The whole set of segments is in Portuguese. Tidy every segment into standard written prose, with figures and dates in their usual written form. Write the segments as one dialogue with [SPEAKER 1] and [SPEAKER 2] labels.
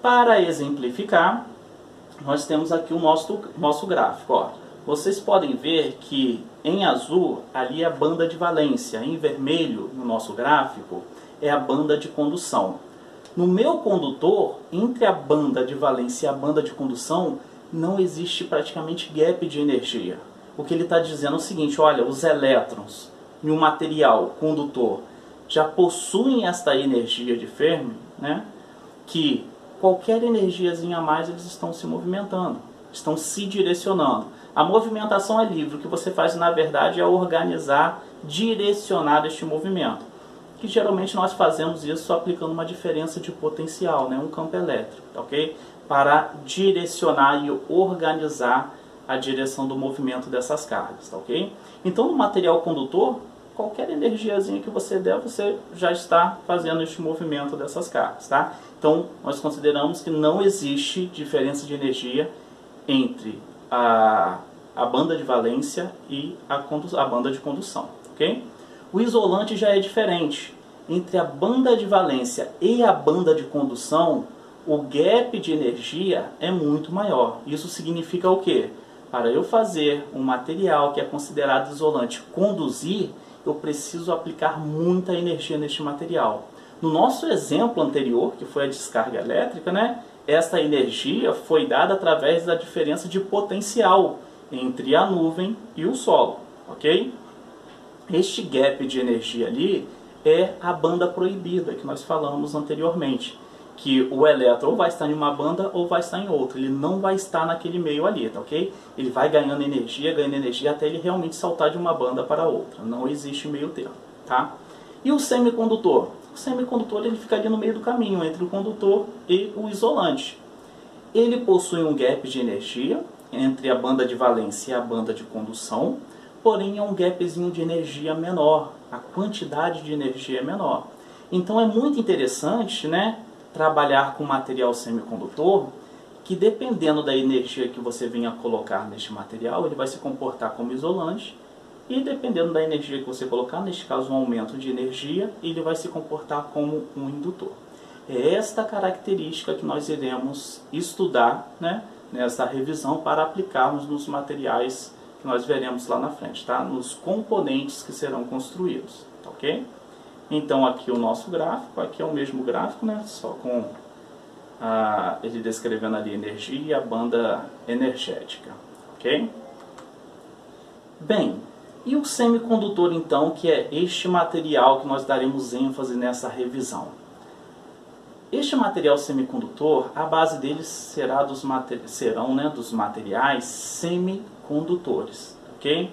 [SPEAKER 1] Para exemplificar, nós temos aqui o nosso gráfico. Ó. Vocês podem ver que em azul ali é a banda de valência, em vermelho no nosso gráfico é a banda de condução. No meu condutor, entre a banda de valência e a banda de condução, não existe praticamente gap de energia. O que ele está dizendo é o seguinte, olha, os elétrons em um material condutor já possuem esta energia de Fermi, né, que qualquer energiazinha a mais eles estão se movimentando, estão se direcionando. A movimentação é livre, o que você faz na verdade é organizar, direcionar este movimento. Que geralmente nós fazemos isso aplicando uma diferença de potencial, né, um campo elétrico, tá, ok? Para direcionar e organizar a direção do movimento dessas cargas, tá, ok? Então no material condutor, qualquer energiazinha que você der, você já está fazendo este movimento dessas cargas, tá? Então nós consideramos que não existe diferença de energia entre a banda de valência e a banda de condução, ok? O isolante já é diferente. Entre a banda de valência e a banda de condução, o gap de energia é muito maior. Isso significa o quê? Para eu fazer um material que é considerado isolante conduzir, eu preciso aplicar muita energia neste material. No nosso exemplo anterior, que foi a descarga elétrica, né, esta energia foi dada através da diferença de potencial entre a nuvem e o solo, ok? Este gap de energia ali é a banda proibida que nós falamos anteriormente, que o elétron ou vai estar em uma banda ou vai estar em outra, ele não vai estar naquele meio ali, tá, ok? Ele vai ganhando energia até ele realmente saltar de uma banda para outra, não existe meio termo, tá? E o semicondutor? O semicondutor ele fica ali no meio do caminho entre o condutor e o isolante. Ele possui um gap de energia entre a banda de valência e a banda de condução, porém é um gapzinho de energia menor, a quantidade de energia é menor. Então é muito interessante, né, trabalhar com material semicondutor, que dependendo da energia que você venha colocar neste material, ele vai se comportar como isolante, e dependendo da energia que você colocar, neste caso um aumento de energia, ele vai se comportar como um indutor. É esta característica que nós iremos estudar, né, nessa revisão para aplicarmos nos materiais que nós veremos lá na frente, tá? Nos componentes que serão construídos, tá, ok? Então aqui o nosso gráfico, aqui é o mesmo gráfico, né? Só com ele descrevendo ali a energia e a banda energética, ok? Bem, e o semicondutor então, que é este material que nós daremos ênfase nessa revisão? Este material semicondutor, a base dele serão dos materiais semicondutores, ok?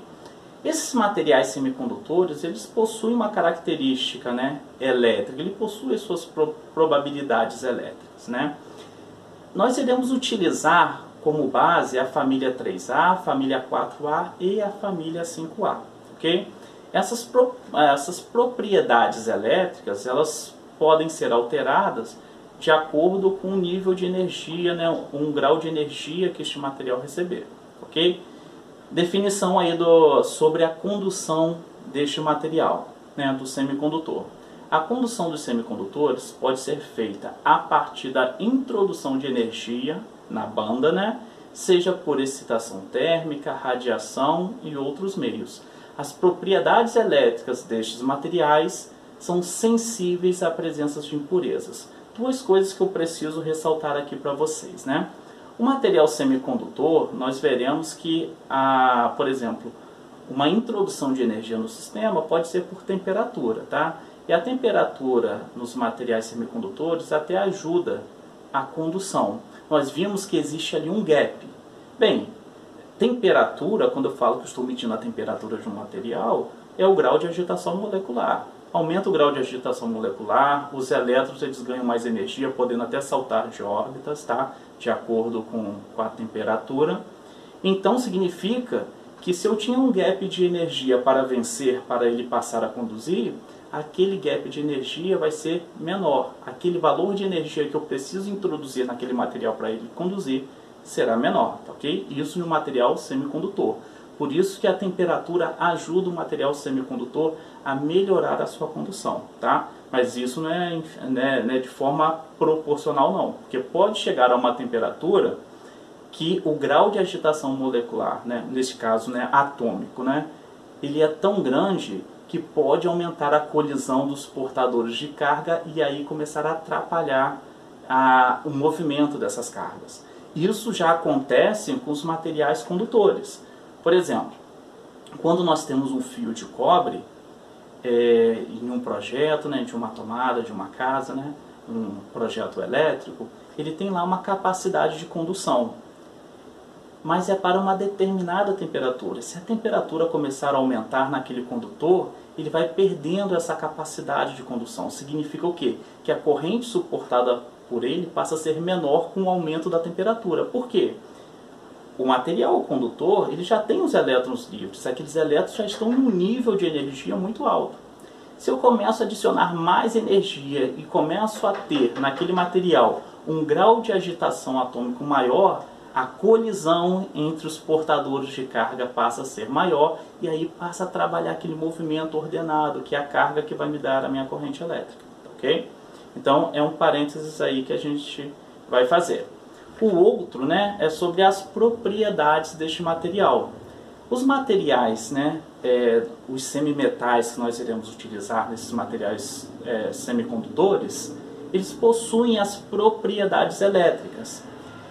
[SPEAKER 1] Esses materiais semicondutores, eles possuem uma característica, né, elétrica, ele possui as suas probabilidades elétricas, né? Nós iremos utilizar como base a família 3A, a família 4A e a família 5A, ok? Essas propriedades elétricas, elas podem ser alteradas de acordo com o nível de energia, né, um grau de energia que este material receber, ok? Definição aí sobre a condução deste material, né, do semicondutor. A condução dos semicondutores pode ser feita a partir da introdução de energia na banda, né, seja por excitação térmica, radiação e outros meios. As propriedades elétricas destes materiais são sensíveis à presença de impurezas. Duas coisas que eu preciso ressaltar aqui para vocês, né? O material semicondutor, nós veremos que, por exemplo, uma introdução de energia no sistema pode ser por temperatura, tá? E a temperatura nos materiais semicondutores até ajuda a condução. Nós vimos que existe ali um gap. Bem, temperatura, quando eu falo que estou medindo a temperatura de um material, é o grau de agitação molecular. Aumenta o grau de agitação molecular, os elétrons eles ganham mais energia, podendo até saltar de órbitas, tá? De acordo com a temperatura. Então significa que se eu tinha um gap de energia para vencer, para ele passar a conduzir, aquele gap de energia vai ser menor. Aquele valor de energia que eu preciso introduzir naquele material para ele conduzir será menor, tá, ok? Isso no material semicondutor. Por isso que a temperatura ajuda o material semicondutor a melhorar a sua condução, tá? Mas isso não é de forma proporcional não, porque pode chegar a uma temperatura que o grau de agitação molecular, né, nesse caso, né, atômico, né, ele é tão grande que pode aumentar a colisão dos portadores de carga e aí começar a atrapalhar o movimento dessas cargas. Isso já acontece com os materiais condutores. Por exemplo, quando nós temos um fio de cobre em um projeto, né, de uma tomada, de uma casa, né, um projeto elétrico, ele tem lá uma capacidade de condução. Mas é para uma determinada temperatura. Se a temperatura começar a aumentar naquele condutor, ele vai perdendo essa capacidade de condução. Significa o quê? Que a corrente suportada por ele passa a ser menor com o aumento da temperatura. Por quê? O material condutor ele já tem os elétrons livres. Aqueles elétrons já estão num nível de energia muito alto. Se eu começo a adicionar mais energia e começo a ter naquele material um grau de agitação atômico maior, a colisão entre os portadores de carga passa a ser maior e aí passa a trabalhar aquele movimento ordenado, que é a carga que vai me dar a minha corrente elétrica, ok? Então é um parênteses aí que a gente vai fazer. O outro, né, é sobre as propriedades deste material. Os materiais, né, os semimetais que nós iremos utilizar nesses materiais semicondutores, eles possuem as propriedades elétricas.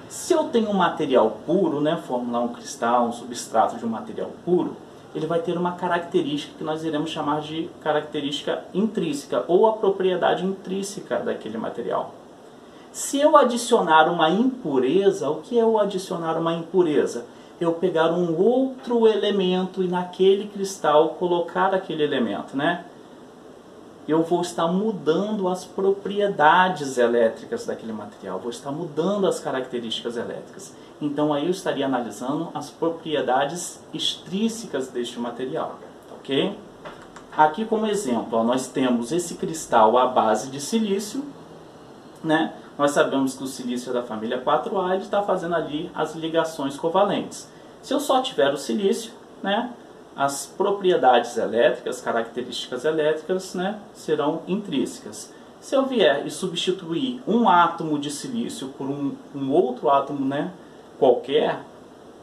[SPEAKER 1] Se eu tenho um material puro, né, formular um cristal, um substrato de um material puro, ele vai ter uma característica que nós iremos chamar de característica intrínseca, ou a propriedade intrínseca daquele material. Se eu adicionar uma impureza, o que é o adicionar uma impureza? Eu pegar um outro elemento e naquele cristal colocar aquele elemento, né? Eu vou estar mudando as propriedades elétricas daquele material, vou estar mudando as características elétricas. Então aí eu estaria analisando as propriedades extrínsecas deste material, ok? Aqui como exemplo, ó, nós temos esse cristal à base de silício, né? Nós sabemos que o silício é da família 4A, ele está fazendo ali as ligações covalentes. Se eu só tiver o silício, né, as propriedades elétricas, características elétricas, né, serão intrínsecas. Se eu vier e substituir um átomo de silício por um outro átomo, né, qualquer,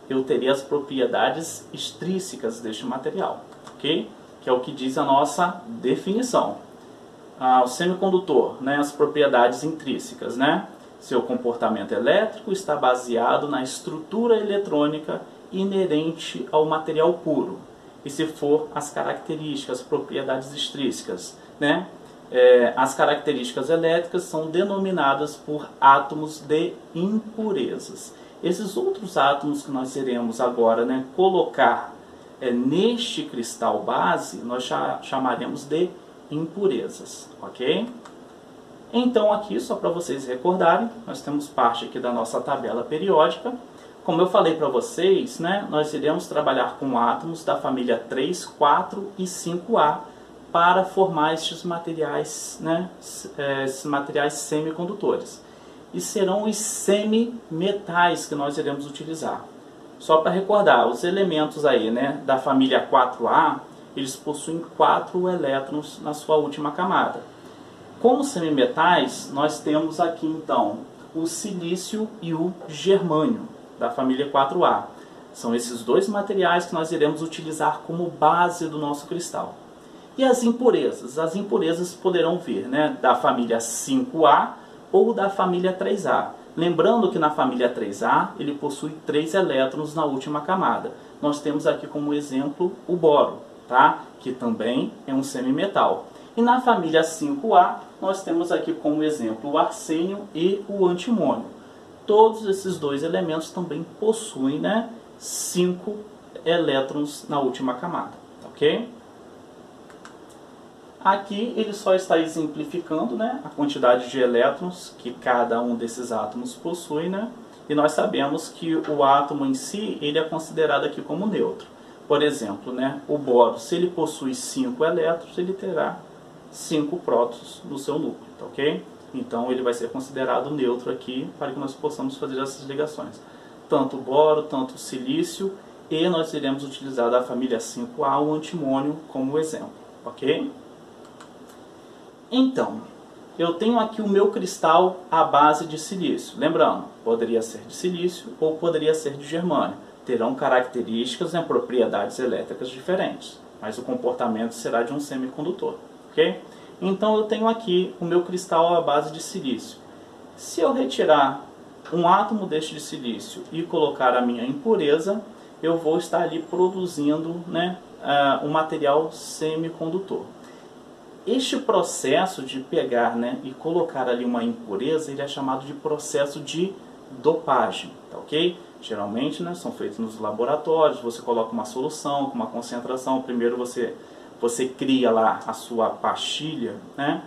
[SPEAKER 1] eu teria as propriedades extrínsecas deste material, ok? Que é o que diz a nossa definição. O semicondutor, né, as propriedades intrínsecas, né? Seu comportamento elétrico está baseado na estrutura eletrônica inerente ao material puro. E se for as características, as propriedades extrínsecas, né? As características elétricas são denominadas por átomos de impurezas. Esses outros átomos que nós iremos agora, né, colocar neste cristal base, nós chamaremos de impurezas, ok? Então aqui, só para vocês recordarem, nós temos parte aqui da nossa tabela periódica. Como eu falei para vocês, né, nós iremos trabalhar com átomos da família 3, 4 e 5A para formar estes materiais, né, esses materiais semicondutores. E serão os semimetais que nós iremos utilizar. Só para recordar, os elementos aí, né, da família 4A, eles possuem 4 elétrons na sua última camada. Como semimetais, nós temos aqui então o silício e o germânio, da família 4A. São esses dois materiais que nós iremos utilizar como base do nosso cristal. E as impurezas? As impurezas poderão vir, né, da família 5A ou da família 3A. Lembrando que na família 3A ele possui 3 elétrons na última camada. Nós temos aqui como exemplo o boro, tá? Que também é um semimetal. E na família 5A nós temos aqui como exemplo o arsênio e o antimônio. Todos esses dois elementos também possuem, né, 5 elétrons na última camada, ok? Aqui ele só está exemplificando, né, a quantidade de elétrons que cada um desses átomos possui, né? E nós sabemos que o átomo em si ele é considerado aqui como neutro. Por exemplo, né, o boro, se ele possui 5 elétrons, ele terá 5 prótons no seu núcleo, tá, ok? Então ele vai ser considerado neutro aqui para que nós possamos fazer essas ligações. Tanto o boro, tanto o silício, e nós iremos utilizar da família 5A o antimônio como exemplo, ok? Então, eu tenho aqui o meu cristal à base de silício. Lembrando, poderia ser de silício ou poderia ser de germânio. Terão características e propriedades elétricas diferentes, mas o comportamento será de um semicondutor, ok? Então eu tenho aqui o meu cristal à base de silício. Se eu retirar um átomo deste de silício e colocar a minha impureza, eu vou estar ali produzindo, né, um material semicondutor. Este processo de pegar, né, e colocar ali uma impureza, ele é chamado de processo de dopagem, tá ok? Geralmente, né, são feitos nos laboratórios, você coloca uma solução com uma concentração, primeiro você cria lá a sua pastilha, né,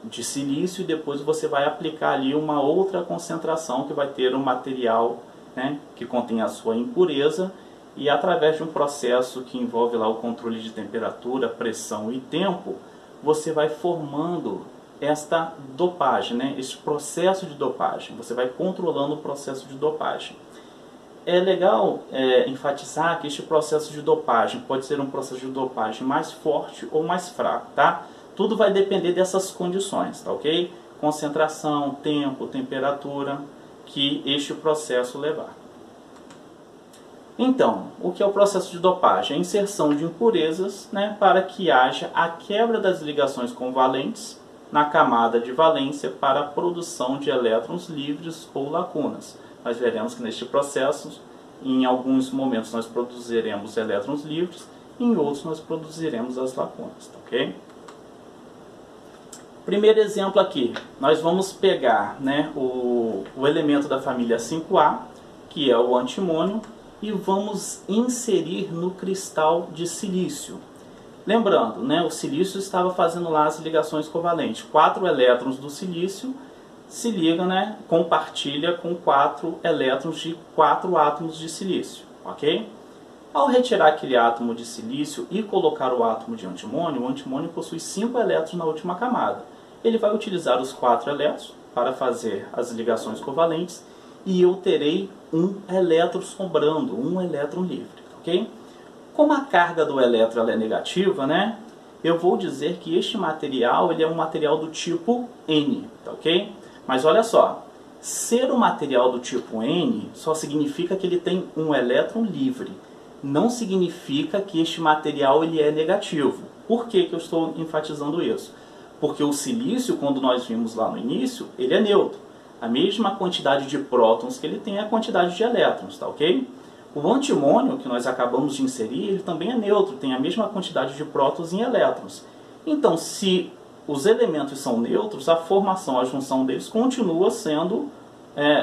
[SPEAKER 1] de silício, e depois você vai aplicar ali uma outra concentração que vai ter um material, né, que contém a sua impureza, e através de um processo que envolve lá o controle de temperatura, pressão e tempo, você vai formando esta dopagem, né, este processo de dopagem. Você vai controlando o processo de dopagem. É legal enfatizar que este processo de dopagem pode ser um processo de dopagem mais forte ou mais fraco, tá? Tudo vai depender dessas condições, tá ok? Concentração, tempo, temperatura que este processo levar. Então, o que é o processo de dopagem? A inserção de impurezas, né, para que haja a quebra das ligações covalentes na camada de valência para a produção de elétrons livres ou lacunas. Nós veremos que neste processo, em alguns momentos nós produziremos elétrons livres, em outros nós produziremos as lacunas, tá ok? Primeiro exemplo aqui, nós vamos pegar, né, o elemento da família 5A, que é o antimônio, e vamos inserir no cristal de silício. Lembrando, né, o silício estava fazendo lá as ligações covalentes. 4 elétrons do silício se ligam, né, compartilha com 4 elétrons de 4 átomos de silício, ok? Ao retirar aquele átomo de silício e colocar o átomo de antimônio, o antimônio possui 5 elétrons na última camada. Ele vai utilizar os 4 elétrons para fazer as ligações covalentes e eu terei um elétron sobrando, um elétron livre, ok? Como a carga do elétron ela é negativa, né, eu vou dizer que este material ele é um material do tipo N, tá ok? Mas olha só, ser um material do tipo N só significa que ele tem um elétron livre. Não significa que este material ele é negativo. Por que eu estou enfatizando isso? Porque o silício, quando nós vimos lá no início, ele é neutro. A mesma quantidade de prótons que ele tem é a quantidade de elétrons, tá ok? O antimônio, que nós acabamos de inserir, ele também é neutro, tem a mesma quantidade de prótons e elétrons. Então, se os elementos são neutros, a formação, a junção deles continua sendo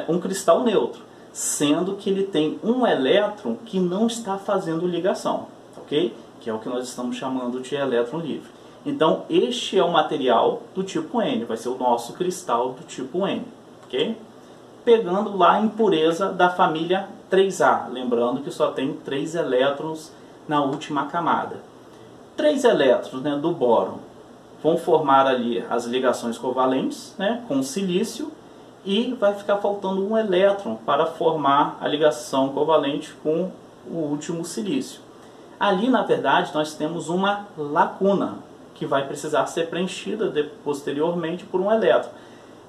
[SPEAKER 1] um cristal neutro, sendo que ele tem um elétron que não está fazendo ligação, ok? Que é o que nós estamos chamando de elétron livre. Então, este é o material do tipo N, vai ser o nosso cristal do tipo N, ok? Pegando lá a impureza da família 3A, lembrando que só tem 3 elétrons na última camada. 3 elétrons, né, do bóron vão formar ali as ligações covalentes, né, com o silício, e vai ficar faltando um elétron para formar a ligação covalente com o último silício. Ali, na verdade, nós temos uma lacuna que vai precisar ser preenchida posteriormente por um elétron.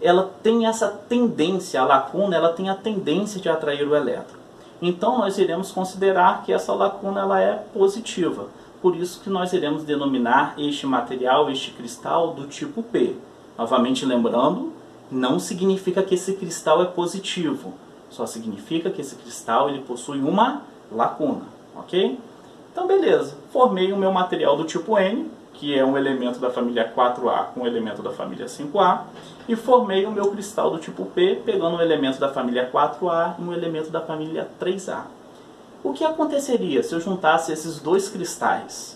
[SPEAKER 1] Ela tem essa tendência, a lacuna, ela tem a tendência de atrair o elétron. Então nós iremos considerar que essa lacuna ela é positiva. Por isso que nós iremos denominar este material, este cristal, do tipo P. Novamente lembrando, não significa que esse cristal é positivo. Só significa que esse cristal ele possui uma lacuna, ok? Então beleza, formei o meu material do tipo N, que é um elemento da família 4A com um elemento da família 5A, e formei o meu cristal do tipo P, pegando um elemento da família 4A e um elemento da família 3A. O que aconteceria se eu juntasse esses dois cristais?